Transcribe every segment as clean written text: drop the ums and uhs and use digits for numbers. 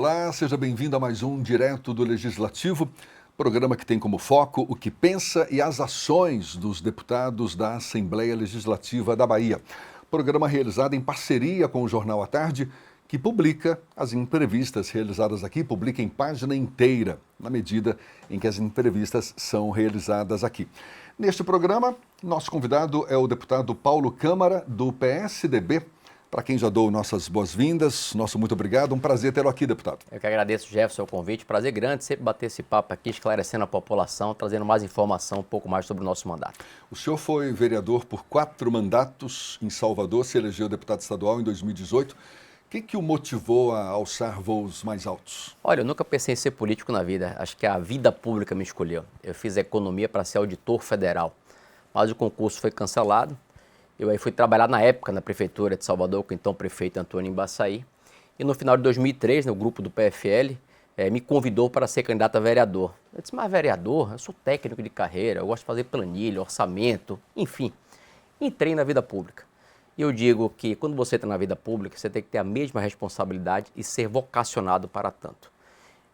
Olá, seja bem-vindo a mais um Direto do Legislativo, programa que tem como foco o que pensa e as ações dos deputados da Assembleia Legislativa da Bahia. Programa realizado em parceria com o Jornal à Tarde, que publica as entrevistas realizadas aqui, publica em página inteira, na medida em que as entrevistas são realizadas aqui. Neste programa, nosso convidado é o deputado Paulo Câmara, do PSDB, para quem já dou nossas boas-vindas, nosso muito obrigado, um prazer tê-lo aqui, deputado. Eu que agradeço, Jefferson, o convite, prazer grande sempre bater esse papo aqui, esclarecendo a população, trazendo mais informação, um pouco mais sobre o nosso mandato. O senhor foi vereador por 4 mandatos em Salvador, se elegeu deputado estadual em 2018. O que o motivou a alçar voos mais altos? Olha, eu nunca pensei em ser político na vida, acho que a vida pública me escolheu. Eu fiz economia para ser auditor federal, mas o concurso foi cancelado. Eu aí fui trabalhar na época na prefeitura de Salvador com o então prefeito Antônio Embaçaí. E no final de 2003, o grupo do PFL me convidou para ser candidato a vereador. Eu disse, mas vereador, eu sou técnico de carreira, eu gosto de fazer planilha, orçamento, enfim. Entrei na vida pública. E eu digo que quando você está na vida pública, você tem que ter a mesma responsabilidade e ser vocacionado para tanto.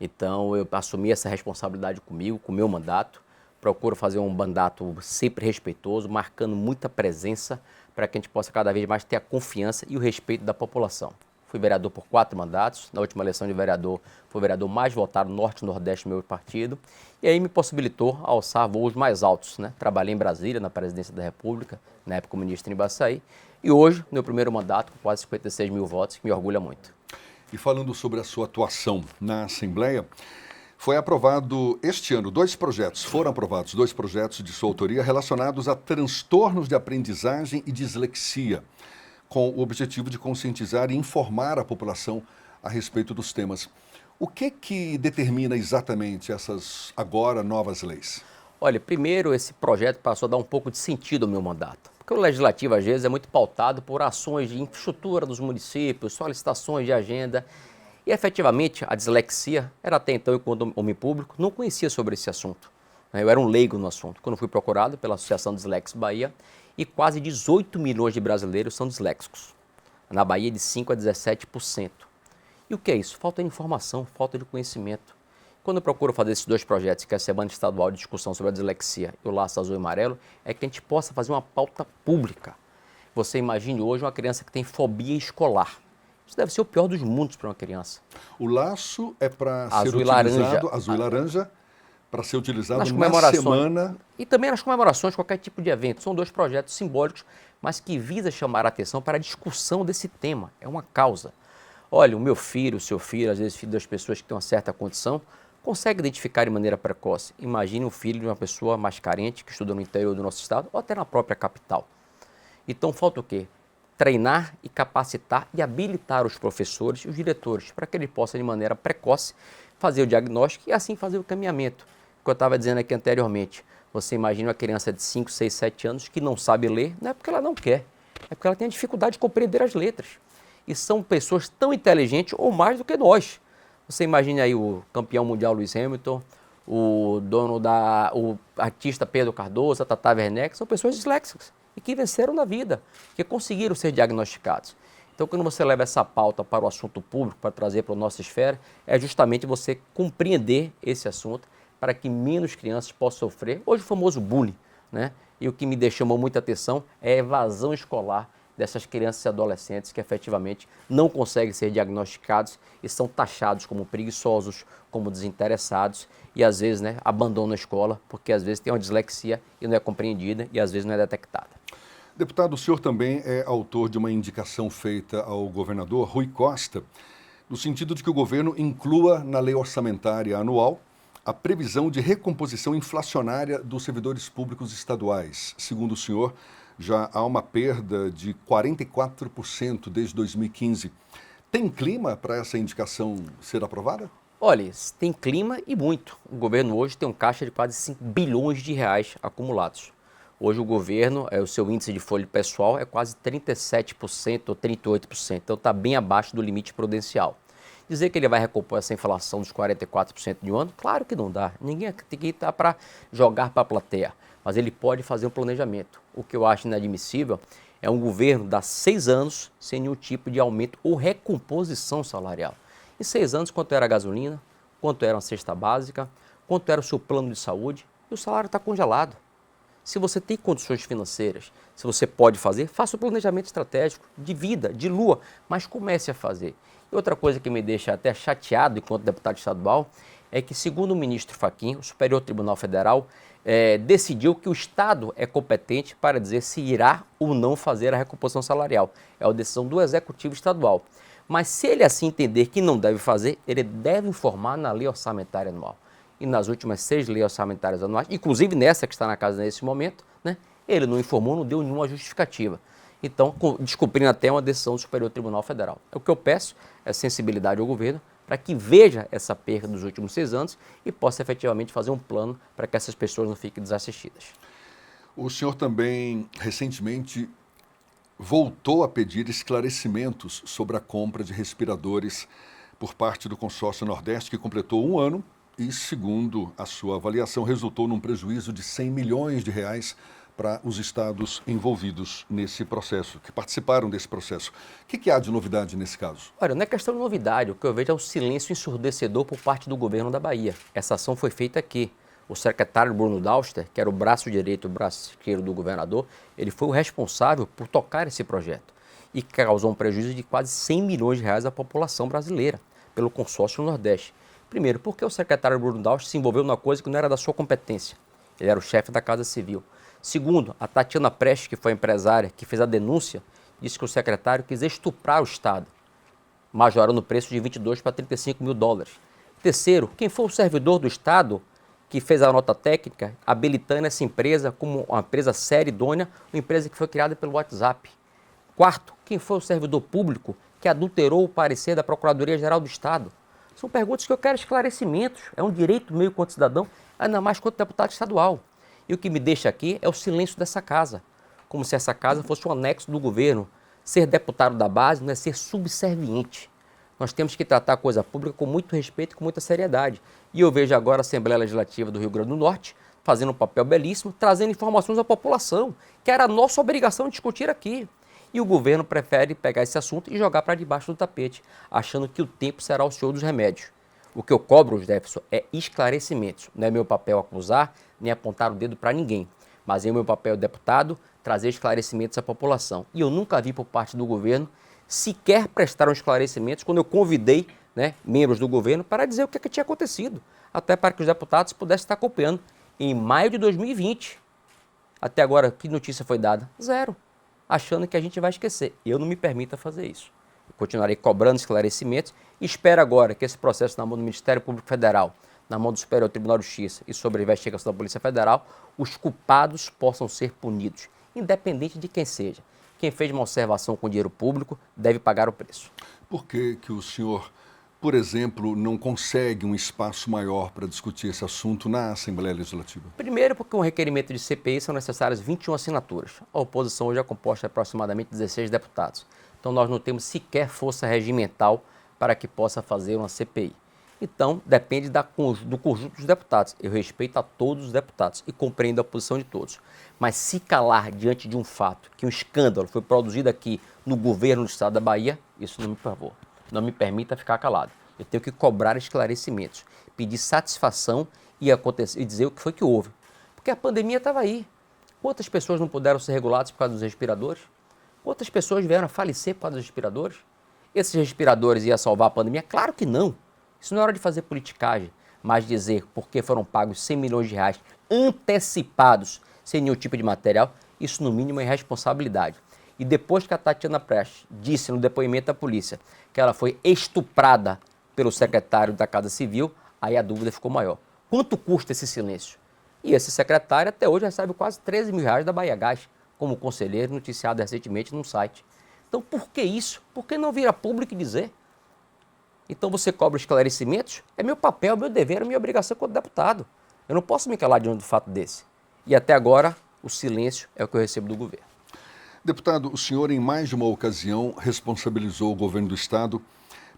Então eu assumi essa responsabilidade comigo, com o meu mandato. Procuro fazer um mandato sempre respeitoso, marcando muita presença para que a gente possa cada vez mais ter a confiança e o respeito da população. Fui vereador por 4 mandatos, na última eleição de vereador, fui o vereador mais votado no Norte e Nordeste do meu partido, e aí me possibilitou alçar voos mais altos, né? Trabalhei em Brasília, na presidência da República, na época o ministro Embaçaí, e hoje, meu primeiro mandato, com quase 56 mil votos, que me orgulha muito. E falando sobre a sua atuação na Assembleia, foi aprovado este ano foram aprovados dois projetos de sua autoria relacionados a transtornos de aprendizagem e dislexia, com o objetivo de conscientizar e informar a população a respeito dos temas. O que determina exatamente essas agora novas leis? Olha, primeiro esse projeto passou a dar um pouco de sentido ao meu mandato, porque o legislativo às vezes é muito pautado por ações de infraestrutura dos municípios, solicitações de agenda. E, efetivamente, a dislexia era até então, enquanto homem público, não conhecia sobre esse assunto. Eu era um leigo no assunto. Quando fui procurado pela Associação Dislexos Bahia, e quase 18 milhões de brasileiros são disléxicos. Na Bahia, de 5% a 17%. E o que é isso? Falta de informação, falta de conhecimento. Quando eu procuro fazer esses dois projetos, que é a Semana Estadual de Discussão sobre a Dislexia e o Laço Azul e Amarelo, é que a gente possa fazer uma pauta pública. Você imagine hoje uma criança que tem fobia escolar. Isso deve ser o pior dos mundos para uma criança. O laço é para ser Azul e utilizado, laranja. azul e laranja, para ser utilizado Nas na comemorações. semana. E também nas comemorações, qualquer tipo de evento. São dois projetos simbólicos, mas que visam chamar a atenção para a discussão desse tema. É uma causa. Olha, o meu filho, o seu filho, às vezes filho das pessoas que têm uma certa condição, consegue identificar de maneira precoce. Imagine o filho de uma pessoa mais carente, que estuda no interior do nosso estado, ou até na própria capital. Então falta o quê? Treinar e capacitar e habilitar os professores e os diretores para que ele possa, de maneira precoce, fazer o diagnóstico e assim fazer o caminhamento. O que eu estava dizendo aqui anteriormente, você imagina uma criança de 5, 6, 7 anos que não sabe ler, não é porque ela não quer, é porque ela tem a dificuldade de compreender as letras. E são pessoas tão inteligentes ou mais do que nós. Você imagina aí o campeão mundial Lewis Hamilton, o artista Pedro Cardoso, a Tata Werneck, são pessoas disléxicas e que venceram na vida, que conseguiram ser diagnosticados. Então, quando você leva essa pauta para o assunto público, para trazer para a nossa esfera, é justamente você compreender esse assunto para que menos crianças possam sofrer, hoje o famoso bullying, né? E o que me chamou muita atenção é a evasão escolar dessas crianças e adolescentes que efetivamente não conseguem ser diagnosticados e são taxados como preguiçosos, como desinteressados e às vezes, né, abandonam a escola porque às vezes tem uma dislexia e não é compreendida e às vezes não é detectada. Deputado, o senhor também é autor de uma indicação feita ao governador Rui Costa, no sentido de que o governo inclua na lei orçamentária anual a previsão de recomposição inflacionária dos servidores públicos estaduais. Segundo o senhor, já há uma perda de 44% desde 2015. Tem clima para essa indicação ser aprovada? Olha, tem clima e muito. O governo hoje tem um caixa de quase 5 bilhões de reais acumulados. Hoje o governo, o seu índice de folha pessoal é quase 37% ou 38%, então está bem abaixo do limite prudencial. Dizer que ele vai recompor essa inflação dos 44% de um ano, claro que não dá. Ninguém tem que estar para jogar para a plateia, mas ele pode fazer um planejamento. O que eu acho inadmissível é um governo dar 6 anos sem nenhum tipo de aumento ou recomposição salarial. Em 6 anos, quanto era a gasolina, quanto era uma cesta básica, quanto era o seu plano de saúde, e o salário está congelado. Se você tem condições financeiras, se você pode fazer, faça o planejamento estratégico de vida, de lua, mas comece a fazer. E outra coisa que me deixa até chateado enquanto deputado estadual é que, segundo o ministro Fachin, o Superior Tribunal Federal decidiu que o Estado é competente para dizer se irá ou não fazer a recomposição salarial. É uma decisão do Executivo Estadual. Mas se ele assim entender que não deve fazer, ele deve informar na lei orçamentária anual. E nas últimas 6 leis orçamentárias anuais, inclusive nessa que está na casa nesse momento, né, ele não informou, não deu nenhuma justificativa. Então, descumprindo até uma decisão do Superior Tribunal Federal. O que eu peço é sensibilidade ao governo para que veja essa perda dos últimos 6 anos e possa efetivamente fazer um plano para que essas pessoas não fiquem desassistidas. O senhor também, recentemente, voltou a pedir esclarecimentos sobre a compra de respiradores por parte do consórcio Nordeste, que completou 1 ano e, segundo a sua avaliação, resultou num prejuízo de 100 milhões de reais para os estados envolvidos nesse processo, que participaram desse processo. O que há de novidade nesse caso? Olha, não é questão de novidade, o que eu vejo é um silêncio ensurdecedor por parte do governo da Bahia. Essa ação foi feita aqui. O secretário Bruno Dauster, que era o braço direito e o braço esquerdo do governador, ele foi o responsável por tocar esse projeto e causou um prejuízo de quase 100 milhões de reais à população brasileira, pelo consórcio Nordeste. Primeiro, porque o secretário Bruno Dauster se envolveu numa coisa que não era da sua competência. Ele era o chefe da Casa Civil. Segundo, a Tatiana Prestes, que foi a empresária que fez a denúncia, disse que o secretário quis estuprar o Estado, majorando o preço de 22 para 35 mil dólares. Terceiro, quem foi o servidor do Estado que fez a nota técnica habilitando essa empresa como uma empresa séria, idônea, uma empresa que foi criada pelo WhatsApp. Quarto, quem foi o servidor público que adulterou o parecer da Procuradoria-Geral do Estado? São perguntas que eu quero esclarecimentos. É um direito meu quanto cidadão, ainda mais quanto deputado estadual. E o que me deixa aqui é o silêncio dessa casa, como se essa casa fosse um anexo do governo. Ser deputado da base não é ser subserviente. Nós temos que tratar a coisa pública com muito respeito e com muita seriedade. E eu vejo agora a Assembleia Legislativa do Rio Grande do Norte fazendo um papel belíssimo, trazendo informações à população, que era a nossa obrigação discutir aqui. E o governo prefere pegar esse assunto e jogar para debaixo do tapete, achando que o tempo será o senhor dos remédios. O que eu cobro, Jefferson, é esclarecimentos. Não é meu papel acusar, nem apontar o dedo para ninguém. Mas é meu papel, deputado, trazer esclarecimentos à população. E eu nunca vi por parte do governo sequer prestaram esclarecimentos quando eu convidei, membros do governo para dizer o que tinha acontecido. Até para que os deputados pudessem estar acompanhando. Em maio de 2020, até agora, que notícia foi dada? 0. Achando que a gente vai esquecer. Eu não me permito fazer isso. Eu continuarei cobrando esclarecimentos e espero agora que esse processo na mão do Ministério Público Federal, na mão do Superior Tribunal de Justiça e sobre a investigação da Polícia Federal, os culpados possam ser punidos, independente de quem seja. Quem fez uma observação com dinheiro público deve pagar o preço. Por que o senhor, por exemplo, não consegue um espaço maior para discutir esse assunto na Assembleia Legislativa? Primeiro, porque um requerimento de CPI são necessárias 21 assinaturas. A oposição hoje é composta de aproximadamente 16 deputados. Então, nós não temos sequer força regimental para que possa fazer uma CPI. Então, depende do conjunto dos deputados. Eu respeito a todos os deputados e compreendo a posição de todos. Mas se calar diante de um fato, que um escândalo foi produzido aqui no governo do estado da Bahia, isso não me favor. Não me permita ficar calado. Eu tenho que cobrar esclarecimentos, pedir satisfação e dizer o que foi que houve. Porque a pandemia estava aí. Quantas pessoas não puderam ser reguladas por causa dos respiradores? Quantas pessoas vieram a falecer por causa dos respiradores? Esses respiradores iam salvar a pandemia? Claro que não. Isso não é hora de fazer politicagem, mas dizer porque foram pagos 100 milhões de reais antecipados, sem nenhum tipo de material, isso no mínimo é irresponsabilidade. E depois que a Tatiana Prestes disse no depoimento da polícia que ela foi estuprada pelo secretário da Casa Civil, aí a dúvida ficou maior. Quanto custa esse silêncio? E esse secretário até hoje recebe quase 13 mil reais da Bahia Gás, como conselheiro noticiado recentemente num site. Então por que isso? Por que não vir a público e dizer? Então você cobra esclarecimentos? É meu papel, meu dever, é minha obrigação como deputado. Eu não posso me calar diante do fato desse. E até agora, o silêncio é o que eu recebo do governo. Deputado, o senhor em mais de uma ocasião responsabilizou o governo do estado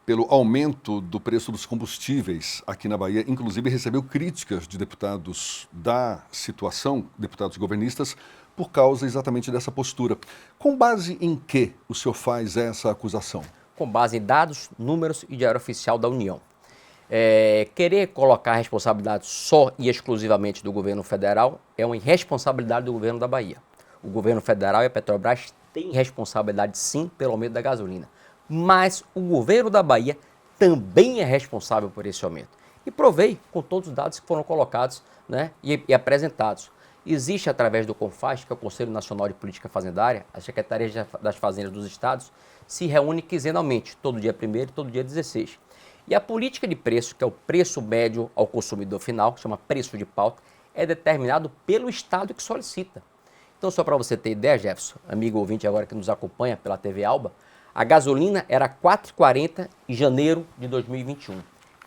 pelo aumento do preço dos combustíveis aqui na Bahia. Inclusive recebeu críticas de deputados da situação, deputados governistas, por causa exatamente dessa postura. Com base em que o senhor faz essa acusação? com base em dados, números e diário oficial da União. Querer colocar a responsabilidade só e exclusivamente do governo federal é uma irresponsabilidade do governo da Bahia. O governo federal e a Petrobras têm responsabilidade sim pelo aumento da gasolina, mas o governo da Bahia também é responsável por esse aumento. E provei com todos os dados que foram colocados, né, e apresentados. Existe, através do CONFAZ, que é o Conselho Nacional de Política Fazendária, as secretarias das fazendas dos estados se reúnem quinzenalmente, todo dia 1º e todo dia 16. E a política de preço, que é o preço médio ao consumidor final, que chama preço de pauta, é determinado pelo estado que solicita. Então, só para você ter ideia, Jefferson, amigo ouvinte agora que nos acompanha pela TV Alba, a gasolina era R$ 4,40 em janeiro de 2021.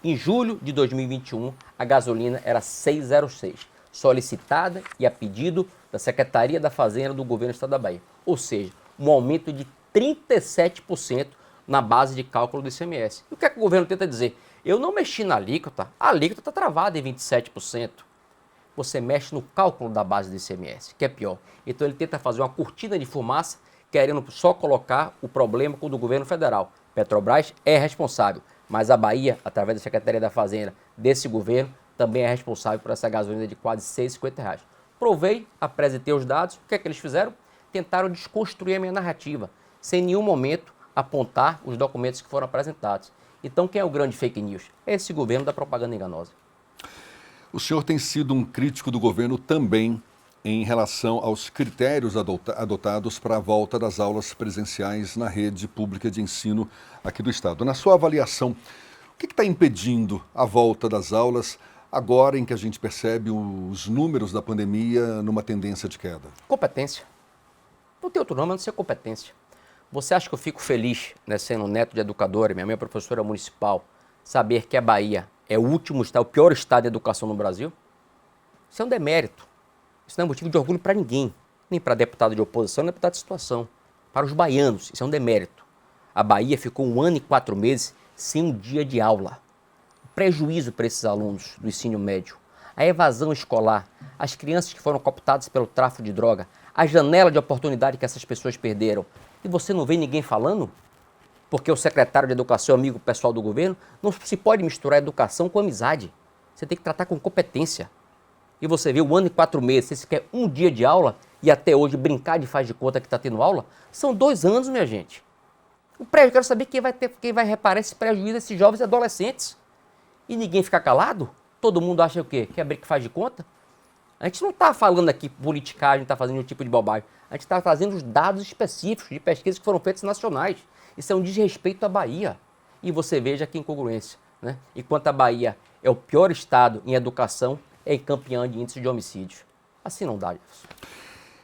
Em julho de 2021, a gasolina era R$ 6,06, solicitada e a pedido da Secretaria da Fazenda do Governo do Estado da Bahia. Ou seja, um aumento de 37% na base de cálculo do ICMS. E o que é que o governo tenta dizer? Eu não mexi na alíquota, a alíquota está travada em 27%. Você mexe no cálculo da base do ICMS, que é pior. Então ele tenta fazer uma cortina de fumaça, querendo só colocar o problema com o do governo federal. Petrobras é responsável, mas a Bahia, através da Secretaria da Fazenda desse governo, também é responsável por essa gasolina de quase R$ 6,50. Provei, apresentei os dados, o que é que eles fizeram? Tentaram desconstruir a minha narrativa, sem em nenhum momento apontar os documentos que foram apresentados. Então, quem é o grande fake news? É esse governo da propaganda enganosa. O senhor tem sido um crítico do governo também em relação aos critérios adotados para a volta das aulas presenciais na rede pública de ensino aqui do Estado. Na sua avaliação, o que está impedindo a volta das aulas agora em que a gente percebe os números da pandemia numa tendência de queda? Competência. Não tem outro nome a não ser competência. Você acha que eu fico feliz, né, sendo neto de educadora, minha mãe é professora municipal, saber que a Bahia é o último estado, o pior estado de educação no Brasil? Isso é um demérito. Isso não é motivo de orgulho para ninguém, nem para deputado de oposição, nem para deputado de situação. Para os baianos, isso é um demérito. A Bahia ficou 1 ano e 4 meses sem um dia de aula. O prejuízo para esses alunos do ensino médio, a evasão escolar, as crianças que foram cooptadas pelo tráfico de droga, a janela de oportunidade que essas pessoas perderam. E você não vê ninguém falando? Porque o secretário de Educação, amigo pessoal do governo, não se pode misturar educação com amizade. Você tem que tratar com competência. E você vê 1 ano e 4 meses, você quer um dia de aula e até hoje brincar de faz de conta que está tendo aula? São 2 anos, minha gente. Eu quero saber quem vai reparar esse prejuízo desses jovens e adolescentes. E ninguém fica calado? Todo mundo acha o quê? Quer abrir que faz de conta? A gente não está falando aqui politicagem, está fazendo um tipo de bobagem. A gente está trazendo os dados específicos de pesquisas que foram feitas nacionais. Isso é um desrespeito à Bahia. E você veja que incongruência, né? Enquanto a Bahia é o pior estado em educação, é campeã de índice de homicídios. Assim não dá, Jefferson.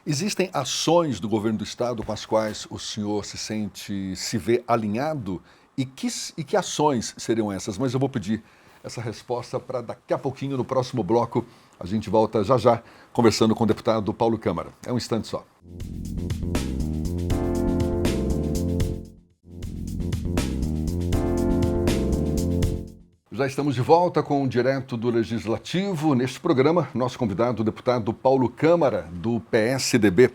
Existem ações do governo do estado com as quais o senhor se vê alinhado? E que ações seriam essas? Mas eu vou pedir essa resposta para daqui a pouquinho, no próximo bloco. A gente volta já já conversando com o deputado Paulo Câmara. É um instante só. Já estamos de volta com o Direto do Legislativo. Neste programa, nosso convidado, o deputado Paulo Câmara, do PSDB.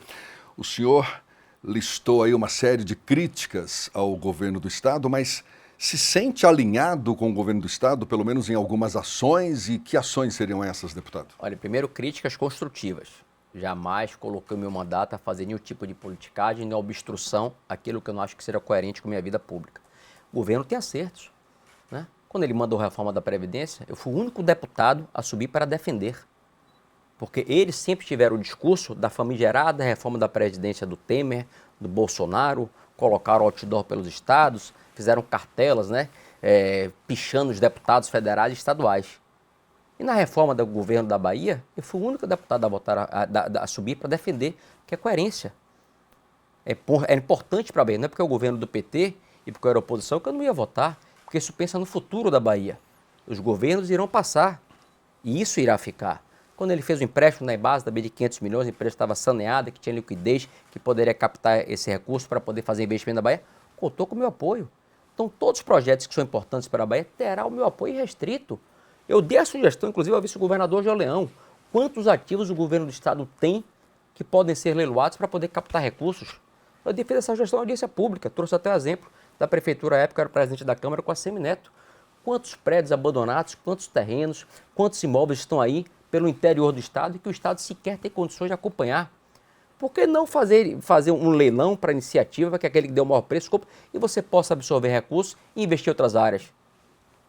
O senhor listou aí uma série de críticas ao governo do Estado, mas se sente alinhado com o governo do Estado, pelo menos em algumas ações? E que ações seriam essas, deputado? Olha, primeiro, críticas construtivas. Jamais coloquei o meu mandato a fazer nenhum tipo de politicagem, nem obstrução, aquilo que eu não acho que seja coerente com a minha vida pública. O governo tem acertos, né? Quando ele mandou a reforma da Previdência, eu fui o único deputado a subir para defender. Porque eles sempre tiveram o discurso da famigerada reforma da Previdência do Temer, do Bolsonaro, colocaram outdoor pelos estados, fizeram cartelas, né, pichando os deputados federais e estaduais. E na reforma do governo da Bahia, eu fui o único deputado a subir para defender, que é coerência. É importante para a Bahia, não é porque é o governo do PT e porque eu era oposição que eu não ia votar. Porque isso pensa no futuro da Bahia. Os governos irão passar e isso irá ficar. Quando ele fez o empréstimo na base também de 500 milhões, a empresa estava saneada, que tinha liquidez, que poderia captar esse recurso para poder fazer investimento na Bahia, contou com o meu apoio. Então, todos os projetos que são importantes para a Bahia terão o meu apoio restrito. Eu dei a sugestão, inclusive, ao vice-governador João Leão, quantos ativos o governo do Estado tem que podem ser leiloados para poder captar recursos. Eu fiz essa sugestão à audiência pública, trouxe até exemplo da prefeitura à época, era o presidente da Câmara com a Semineto. Quantos prédios abandonados, quantos terrenos, quantos imóveis estão aí pelo interior do Estado e que o Estado sequer tem condições de acompanhar? Por que não fazer um leilão para iniciativa, que é aquele que deu o maior preço, e você possa absorver recursos e investir em outras áreas?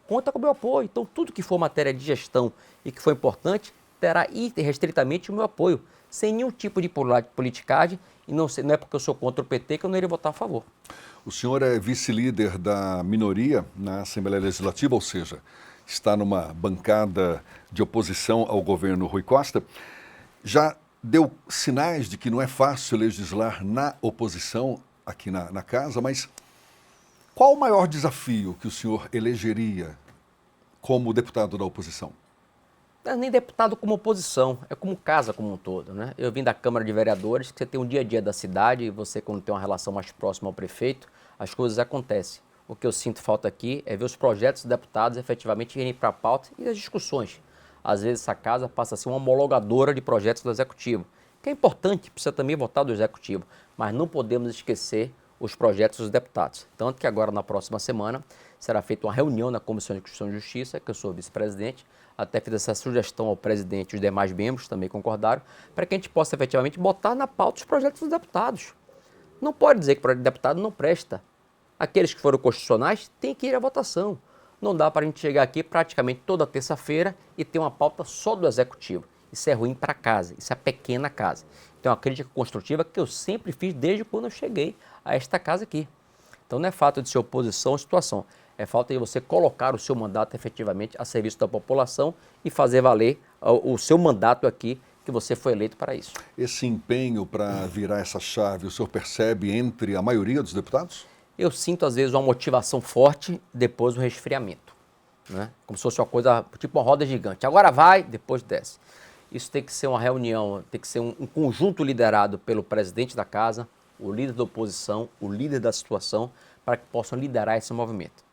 Conta com o meu apoio. Então, tudo que for matéria de gestão e que for importante, terá irrestritamente o meu apoio, sem nenhum tipo de politicagem, e não é porque eu sou contra o PT que eu não iria votar a favor. O senhor é vice-líder da minoria na Assembleia Legislativa, ou seja, está numa bancada de oposição ao governo Rui Costa. Já deu sinais de que não é fácil legislar na oposição aqui na casa, mas qual o maior desafio que o senhor elegeria como deputado da oposição? Não é nem deputado como oposição, é como casa como um todo, né? Eu vim da Câmara de Vereadores, que você tem um dia a dia da cidade, e você, quando tem uma relação mais próxima ao prefeito, as coisas acontecem. O que eu sinto falta aqui é ver os projetos dos deputados efetivamente irem para a pauta e as discussões. Às vezes essa casa passa a ser uma homologadora de projetos do Executivo, que é importante, precisa também votar do Executivo, mas não podemos esquecer os projetos dos deputados. Tanto que agora, na próxima semana, será feita uma reunião na Comissão de Constituição e Justiça, que eu sou vice-presidente, até fiz essa sugestão ao presidente e os demais membros também concordaram, para que a gente possa efetivamente botar na pauta os projetos dos deputados. Não pode dizer que o projeto de deputado não presta. Aqueles que foram constitucionais têm que ir à votação. Não dá para a gente chegar aqui praticamente toda terça-feira e ter uma pauta só do Executivo. Isso é ruim para a casa, isso é pequena casa. Então é uma crítica construtiva que eu sempre fiz desde quando eu cheguei a esta casa aqui. Então não é fato de ser oposição à situação, é falta de você colocar o seu mandato efetivamente a serviço da população e fazer valer o seu mandato aqui, que você foi eleito para isso. Esse empenho para virar essa chave, o senhor percebe entre a maioria dos deputados? Eu sinto, às vezes, uma motivação forte, depois um resfriamento, né? Como se fosse uma coisa, tipo uma roda gigante. Agora vai, depois desce. Isso tem que ser uma reunião, tem que ser um conjunto liderado pelo presidente da casa, o líder da oposição, o líder da situação, para que possam liderar esse movimento.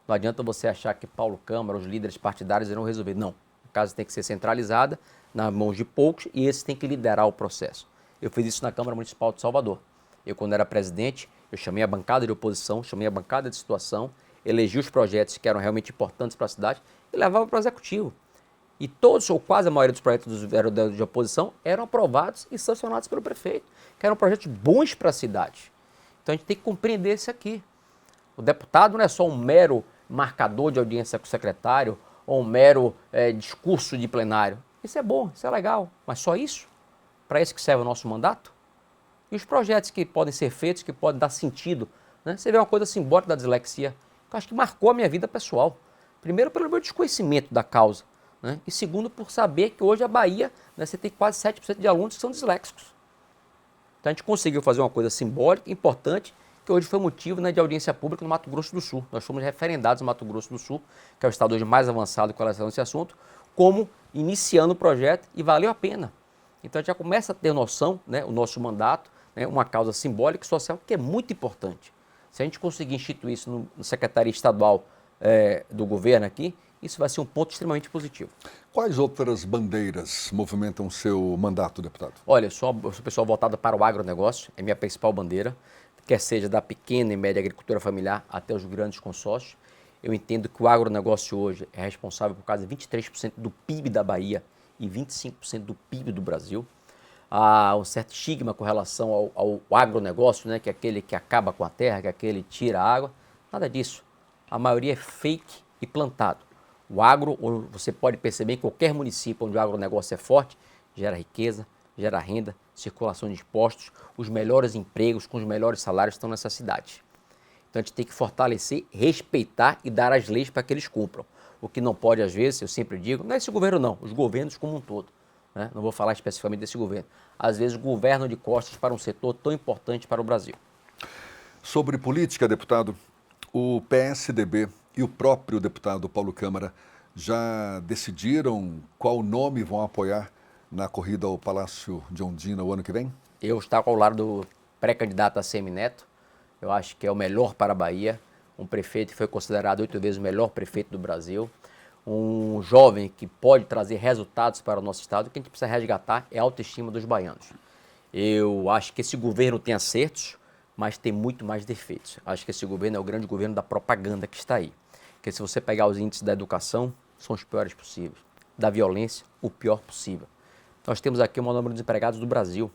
Não adianta você achar que Paulo Câmara, os líderes partidários irão resolver. Não. A casa tem que ser centralizada nas mãos de poucos e esses têm que liderar o processo. Eu fiz isso na Câmara Municipal de Salvador. Eu, quando era presidente, eu chamei a bancada de oposição, chamei a bancada de situação, elegi os projetos que eram realmente importantes para a cidade e levava para o Executivo. E todos, ou quase a maioria dos projetos de oposição, eram aprovados e sancionados pelo prefeito, que eram projetos bons para a cidade. Então a gente tem que compreender isso aqui. O deputado não é só um mero marcador de audiência com o secretário ou um mero discurso de plenário. Isso é bom, isso é legal, mas só isso? Para isso que serve o nosso mandato? E os projetos que podem ser feitos, que podem dar sentido, né? Você vê uma coisa simbólica da dislexia, que eu acho que marcou a minha vida pessoal. Primeiro, pelo meu desconhecimento da causa, né? E segundo, por saber que hoje a Bahia, né, você tem quase 7% de alunos que são disléxicos. Então a gente conseguiu fazer uma coisa simbólica, importante, que hoje foi motivo, né, de audiência pública no Mato Grosso do Sul. Nós fomos referendados no Mato Grosso do Sul, que é o estado hoje mais avançado com relação a esse assunto, como iniciando o projeto, e valeu a pena. Então a gente já começa a ter noção, né, o nosso mandato, né, uma causa simbólica e social que é muito importante. Se a gente conseguir instituir isso no Secretaria Estadual do governo aqui, isso vai ser um ponto extremamente positivo. Quais outras bandeiras movimentam o seu mandato, deputado? Olha, eu sou pessoa voltada para o agronegócio, é minha principal bandeira, quer seja da pequena e média agricultura familiar até os grandes consórcios. Eu entendo que o agronegócio hoje é responsável por quase 23% do PIB da Bahia e 25% do PIB do Brasil. Há um certo estigma com relação ao agronegócio, né, que é aquele que acaba com a terra, que é aquele que tira a água. Nada disso. A maioria é fake e plantado. O agro, você pode perceber em qualquer município onde o agronegócio é forte, gera riqueza, gera renda, circulação de impostos, os melhores empregos com os melhores salários estão nessa cidade. Então a gente tem que fortalecer, respeitar e dar as leis para que eles cumpram. O que não pode, às vezes, eu sempre digo, não é esse governo não, os governos como um todo, né? Não vou falar especificamente desse governo. Às vezes governam de costas para um setor tão importante para o Brasil. Sobre política, deputado, o PSDB e o próprio deputado Paulo Câmara já decidiram qual nome vão apoiar na corrida ao Palácio de Ondina o ano que vem? Eu estou ao lado do pré-candidato a Semineto. Eu acho que é o melhor para a Bahia. Um prefeito que foi considerado 8 vezes o melhor prefeito do Brasil. Um jovem que pode trazer resultados para o nosso estado. O que a gente precisa resgatar é a autoestima dos baianos. Eu acho que esse governo tem acertos, mas tem muito mais defeitos. Acho que esse governo é o grande governo da propaganda que está aí. Porque se você pegar os índices da educação, são os piores possíveis. Da violência, o pior possível. Nós temos aqui o maior número de desempregados do Brasil.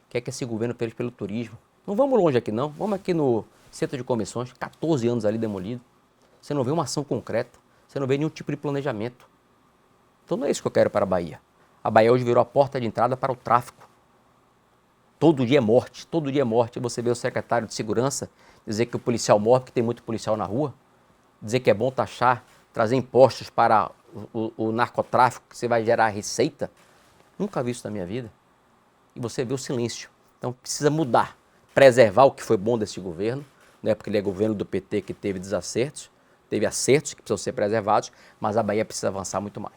O que é que esse governo fez pelo turismo? Não vamos longe aqui não, vamos aqui no centro de convenções, 14 anos ali demolido. Você não vê uma ação concreta, você não vê nenhum tipo de planejamento. Então não é isso que eu quero para a Bahia. A Bahia hoje virou a porta de entrada para o tráfico. Todo dia é morte, todo dia é morte. Você vê o secretário de segurança dizer que o policial morre porque tem muito policial na rua, dizer que é bom taxar, trazer impostos para o narcotráfico, que você vai gerar receita. Nunca vi isso na minha vida. E você vê o silêncio. Então precisa mudar, preservar o que foi bom desse governo, não é porque ele é governo do PT que teve desacertos, teve acertos que precisam ser preservados, mas a Bahia precisa avançar muito mais.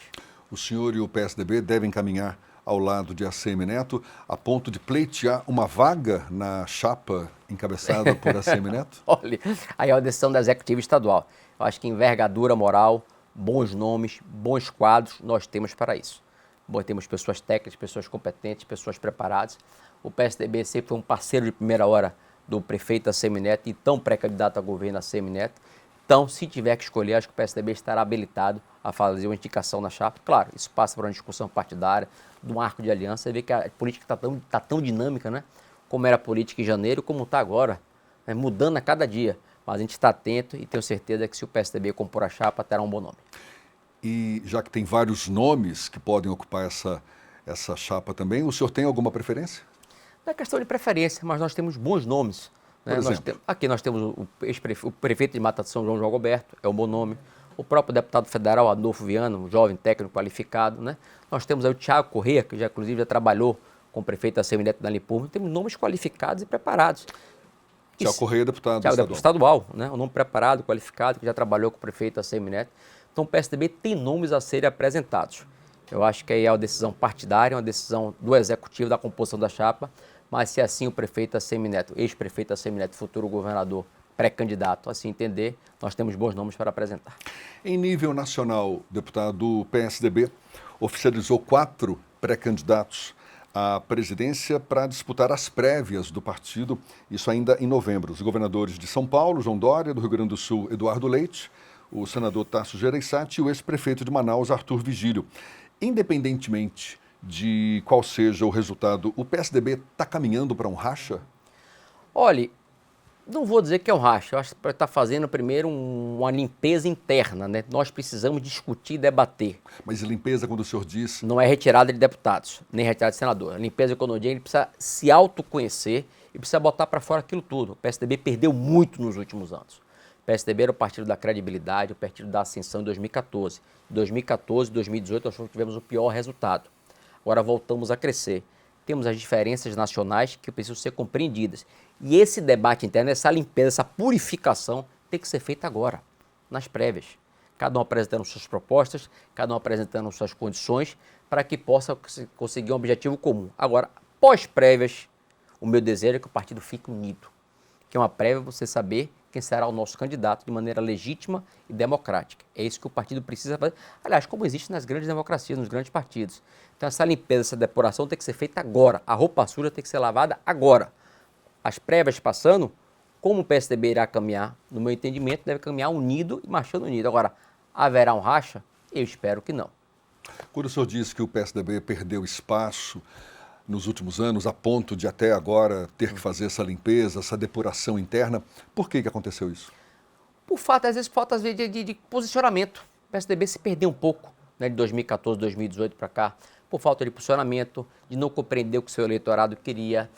O senhor e o PSDB devem caminhar ao lado de ACM Neto a ponto de pleitear uma vaga na chapa encabeçada por ACM Neto? Olha, aí é uma decisão da executiva estadual. Eu acho que envergadura moral, bons nomes, bons quadros, nós temos para isso. Bom, temos pessoas técnicas, pessoas competentes, pessoas preparadas. O PSDB sempre foi um parceiro de primeira hora do prefeito ACM Neto e tão pré-candidato a governo ACM Neto. Então, se tiver que escolher, acho que o PSDB estará habilitado a fazer uma indicação na chapa. Claro, isso passa por uma discussão partidária, de um arco de aliança. Você vê que a política está tão dinâmica, né? Como era a política em janeiro, como está agora, né? Mudando a cada dia. Mas a gente está atento e tenho certeza que se o PSDB compor a chapa, terá um bom nome. E já que tem vários nomes que podem ocupar essa chapa também, o senhor tem alguma preferência? Não é questão de preferência, mas nós temos bons nomes. Né? Aqui nós temos o prefeito de Mata de São João, João Roberto, é um bom nome. O próprio deputado federal, Adolfo Viana, um jovem técnico qualificado. Né? Nós temos aí o Thiago Corrêa, que inclusive já trabalhou com o prefeito da ACM Neto da Limpurma. Temos nomes qualificados e preparados. Thiago Corrêa, deputado estadual. Né? Um nome preparado, qualificado, que já trabalhou com o prefeito da ACM Neto. Então o PSDB tem nomes a serem apresentados. Eu acho que aí é uma decisão partidária, uma decisão do executivo, da composição da chapa, mas se assim o prefeito ACM Neto, ex-prefeito ACM Neto, futuro governador, pré-candidato, assim entender, nós temos bons nomes para apresentar. Em nível nacional, deputado, o PSDB oficializou 4 pré-candidatos à presidência para disputar as prévias do partido, isso ainda em novembro. Os governadores de São Paulo, João Dória, do Rio Grande do Sul, Eduardo Leite, o senador Tasso Gereissati e o ex-prefeito de Manaus, Arthur Vigílio. Independentemente de qual seja o resultado, o PSDB está caminhando para um racha? Olha, não vou dizer que é um racha, eu acho que está fazendo primeiro uma limpeza interna, né? Nós precisamos discutir e debater. Mas limpeza, quando o senhor diz... Não é retirada de deputados, nem retirada de senador. A limpeza econômica, ele precisa se autoconhecer e precisa botar para fora aquilo tudo. O PSDB perdeu muito nos últimos anos. O PSDB era o partido da credibilidade, o partido da ascensão em 2014. Em 2014 e 2018 nós tivemos o pior resultado. Agora voltamos a crescer. Temos as diferenças nacionais que precisam ser compreendidas. E esse debate interno, essa limpeza, essa purificação tem que ser feita agora, nas prévias. Cada um apresentando suas propostas, cada um apresentando suas condições, para que possa conseguir um objetivo comum. Agora, pós-prévias, o meu desejo é que o partido fique unido. Que é uma prévia você saber quem será o nosso candidato de maneira legítima e democrática. É isso que o partido precisa fazer. Aliás, como existe nas grandes democracias, nos grandes partidos. Então essa limpeza, essa depuração tem que ser feita agora. A roupa suja tem que ser lavada agora. As prévias passando, como o PSDB irá caminhar, no meu entendimento, deve caminhar unido e marchando unido. Agora, haverá um racha? Eu espero que não. Quando o senhor diz que o PSDB perdeu espaço nos últimos anos, a ponto de até agora ter que fazer essa limpeza, essa depuração interna, por que aconteceu isso? Por fato, às vezes, falta de posicionamento. O PSDB se perdeu um pouco, né, de 2014, 2018 para cá, por falta de posicionamento, de não compreender o que o seu eleitorado queria,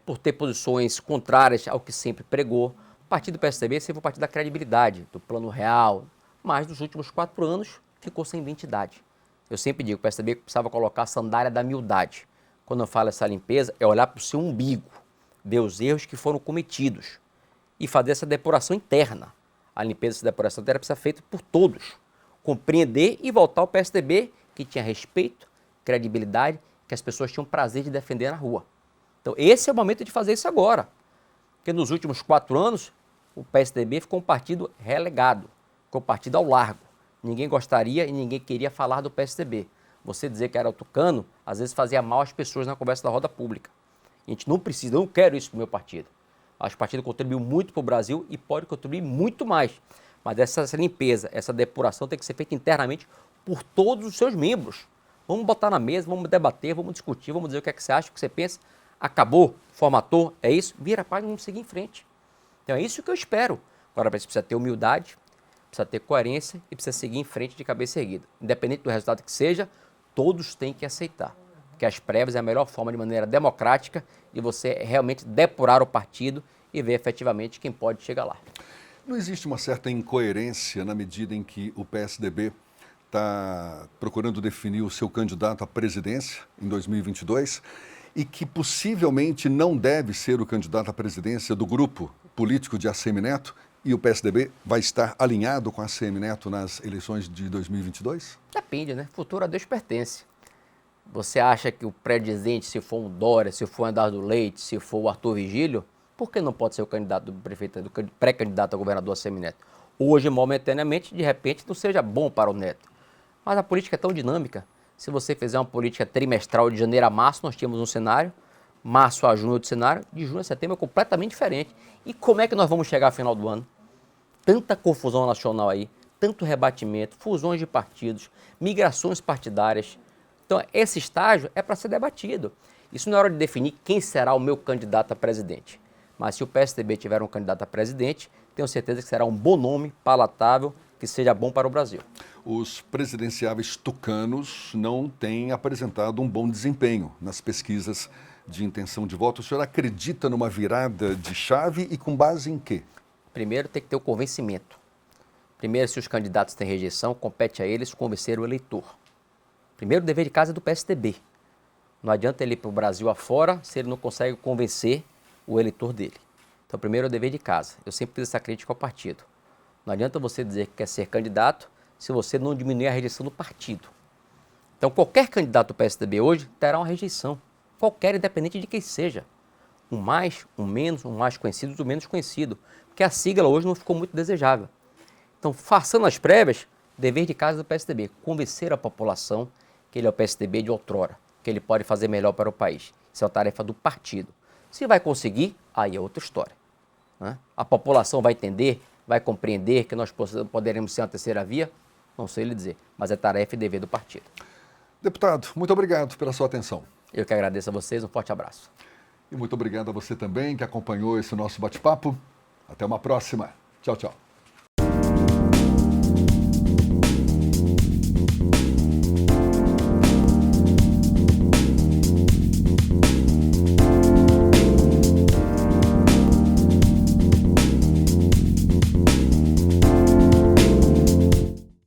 por ter posições contrárias ao que sempre pregou. O partido do PSDB sempre foi o partido da credibilidade, do plano real, mas nos últimos 4 anos ficou sem identidade. Eu sempre digo que o PSDB precisava colocar a sandália da humildade. Quando eu falo essa limpeza, é olhar para o seu umbigo, ver os erros que foram cometidos e fazer essa depuração interna. A limpeza, essa depuração interna precisa ser feita por todos. Compreender e voltar ao PSDB que tinha respeito, credibilidade, que as pessoas tinham prazer de defender na rua. Então esse é o momento de fazer isso agora. Porque nos últimos 4 anos, o PSDB ficou um partido relegado, ficou um partido ao largo. Ninguém gostaria e ninguém queria falar do PSDB. Você dizer que era o tucano, às vezes fazia mal às pessoas na conversa da roda pública. A gente não precisa, eu não quero isso para o meu partido. Acho que o partido contribuiu muito para o Brasil e pode contribuir muito mais. Mas essa limpeza, essa depuração tem que ser feita internamente por todos os seus membros. Vamos botar na mesa, vamos debater, vamos discutir, vamos dizer o que é que você acha, o que você pensa. Acabou, formatou, é isso, vira a página e vamos seguir em frente. Então é isso que eu espero. Agora precisa ter humildade, precisa ter coerência e precisa seguir em frente de cabeça erguida. Independente do resultado que seja, todos têm que aceitar. Porque as prévias é a melhor forma, de maneira democrática, de você realmente depurar o partido e ver efetivamente quem pode chegar lá. Não existe uma certa incoerência na medida em que o PSDB está procurando definir o seu candidato à presidência em 2022 e que possivelmente não deve ser o candidato à presidência do grupo político de ACM Neto e o PSDB vai estar alinhado com a ACM Neto nas eleições de 2022? Depende, né? Futuro a Deus pertence. Você acha que o presidente, se for um Dória, se for o Eduardo Leite, se for o Arthur Vigílio, por que não pode ser o candidato do prefeito, do pré-candidato a governador ACM Neto? Hoje, momentaneamente, de repente, não seja bom para o Neto. Mas a política é tão dinâmica. Se você fizer uma política trimestral de janeiro a março, nós tínhamos um cenário, março a junho outro cenário, de junho a setembro é completamente diferente. E como é que nós vamos chegar ao final do ano? Tanta confusão nacional aí, tanto rebatimento, fusões de partidos, migrações partidárias. Então, esse estágio é para ser debatido. Isso não é hora de definir quem será o meu candidato a presidente. Mas se o PSDB tiver um candidato a presidente, tenho certeza que será um bom nome, palatável, que seja bom para o Brasil. Os presidenciáveis tucanos não têm apresentado um bom desempenho nas pesquisas de intenção de voto. O senhor acredita numa virada de chave e com base em quê? Primeiro tem que ter o convencimento. Primeiro, se os candidatos têm rejeição, compete a eles convencer o eleitor. Primeiro, o dever de casa é do PSDB. Não adianta ele ir para o Brasil afora se ele não consegue convencer o eleitor dele. Então, primeiro é o dever de casa. Eu sempre fiz essa crítica ao partido. Não adianta você dizer que quer ser candidato se você não diminuir a rejeição do partido. Então, qualquer candidato do PSDB hoje terá uma rejeição. Qualquer, independente de quem seja. Um mais, um menos, um mais conhecido do menos conhecido. Porque a sigla hoje não ficou muito desejável. Então, façando as prévias, dever de casa do PSDB, convencer a população que ele é o PSDB de outrora, que ele pode fazer melhor para o país. Isso é uma tarefa do partido. Se vai conseguir, aí é outra história. Né? A população vai entender, vai compreender que nós poderemos ser uma terceira via? Não sei lhe dizer, mas é tarefa e dever do partido. Deputado, muito obrigado pela sua atenção. Eu que agradeço a vocês, um forte abraço. E muito obrigado a você também que acompanhou esse nosso bate-papo. Até uma próxima. Tchau, tchau.